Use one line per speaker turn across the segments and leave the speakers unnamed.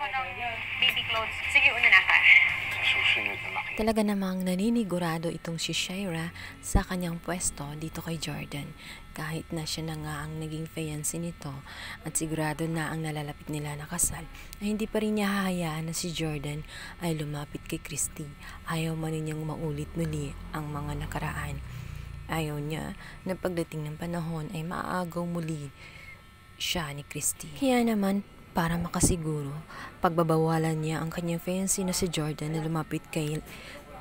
ako ng baby clothes. Sige, una na ka.
Susunod na makita.
Talaga namang naninigurado itong si Shaira sa kanyang pwesto dito kay Jordan. Kahit na siya na nga ang naging fiancé nito at sigurado na ang nalalapit nila na kasal, ay hindi pa rin niya hahayaan na si Jordan ay lumapit kay Christy. Ayaw man niyang maulit muli ang mga nakaraan. Ayaw niya na pagdating ng panahon ay maaagaw muli siya ni Christy. Kaya naman, para makasiguro, pagbabawalan niya ang kanyang fiancé na si Jordan na lumapit kay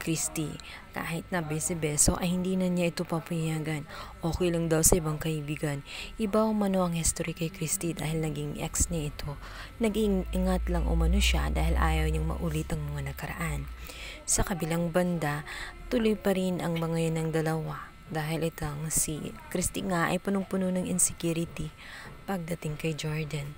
Christy. Kahit na beso-beso ay hindi na niya ito papayagan. Okay lang daw sa ibang kaibigan. Iba umano ang history kay Christy dahil naging ex niya ito. Naging ingat lang umano siya dahil ayaw niyang maulit ang mga nakaraan. Sa kabilang banda, tuloy pa rin ang mga yan ng dalawa. Dahil itong si Christy nga ay punong-puno ng insecurity pagdating kay Jordan.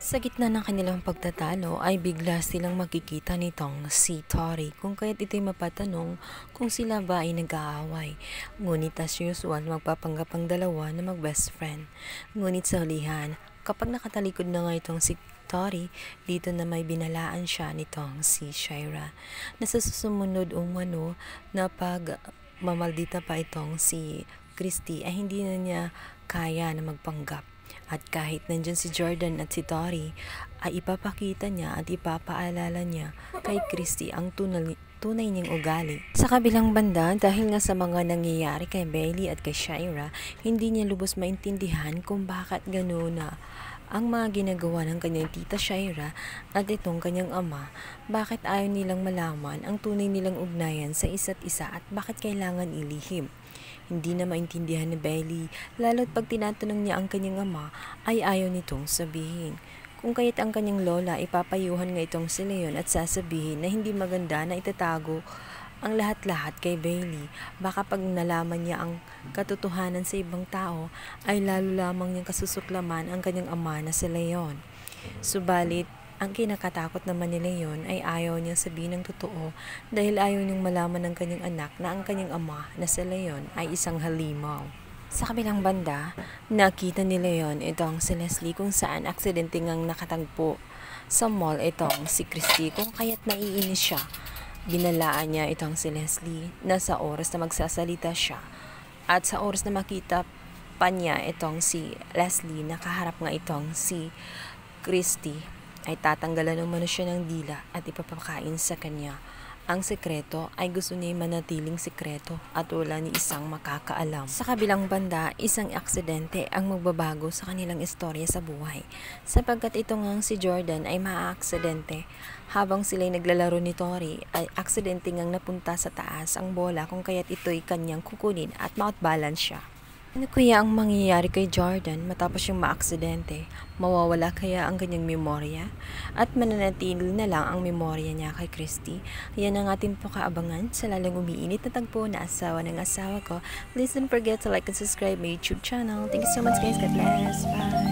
Sa gitna ng kanilang pagtatalo ay bigla silang makikita nitong si Tori kung kaya't ito'y mapatanong kung sila ba ay nag-aaway. Ngunit as usual magpapanggap ang dalawa na mag-best friend. Ngunit sa hulihan, kapag nakatalikod na nga itong si Tori, dito na may binalaan siya nitong si Shaira. Nasa susunod umano na pag mamaldita pa itong si Christy ay hindi na niya kaya na magpanggap. At kahit nandyan si Jordan at si Tori, ay ipapakita niya at ipapaalala niya kay Christy ang tunay niyang ugali. Sa kabilang banda, dahil nga sa mga nangyayari kay Bailey at kay Shaira, hindi niya lubos maintindihan kung bakit gano'n na ang mga ginagawa ng kanyang tita Shaira at itong kanyang ama, bakit ayaw nilang malaman ang tunay nilang ugnayan sa isa't isa at bakit kailangan ilihim. Hindi na maintindihan ni Bailey, lalo't pag tinatanong niya ang kanyang ama ay ayaw nitong sabihin. Kung kaya't ang kanyang lola ipapayuhan nga itong si Leon at sasabihin na hindi maganda na itatago ang lahat-lahat kay Bailey. Baka pag nalaman niya ang katotohanan sa ibang tao ay lalo lamang niyang kasusuklaman ang kanyang ama na si Leon. Subalit, ang kinakatakot naman ni Leon ay ayaw niyang sabihin ng totoo dahil ayaw niyang malaman ng kanyang anak na ang kanyang ama na si Leon ay isang halimaw. Sa kabilang banda, nakita ni Leon itong si Leslie kung saan aksidente ngang nakatagpo sa mall itong si Christy kung kaya't naiinis siya. Binalaan niya itong si Leslie na sa oras na magsasalita siya at sa oras na makita pa niya itong si Leslie nakaharap nga itong si Christy ay tatanggalan umano siya ng dila at ipapakain sa kanya. Ang sekreto ay gusto niya manatiling sekreto at wala ni isang makakaalam. Sa kabilang banda, isang aksidente ang magbabago sa kanilang istorya sa buhay. Sapagkat ito ngang si Jordan ay maaaksidente. Habang sila'y naglalaro ni Tori, ay aksidente ngang napunta sa taas ang bola kung kaya't ito'y kanyang kukunin at ma-outbalance siya. Ano kaya ang mangyayari kay Jordan matapos yung maaksidente? Mawawala kaya ang kanyang memorya? At mananatili na lang ang memorya niya kay Christy? Yan ang ating pakaabangan sa lalong umiinit na tagpo na asawa ng asawa ko. Please don't forget to like and subscribe my YouTube channel. Thank you so much guys. God bless. Bye!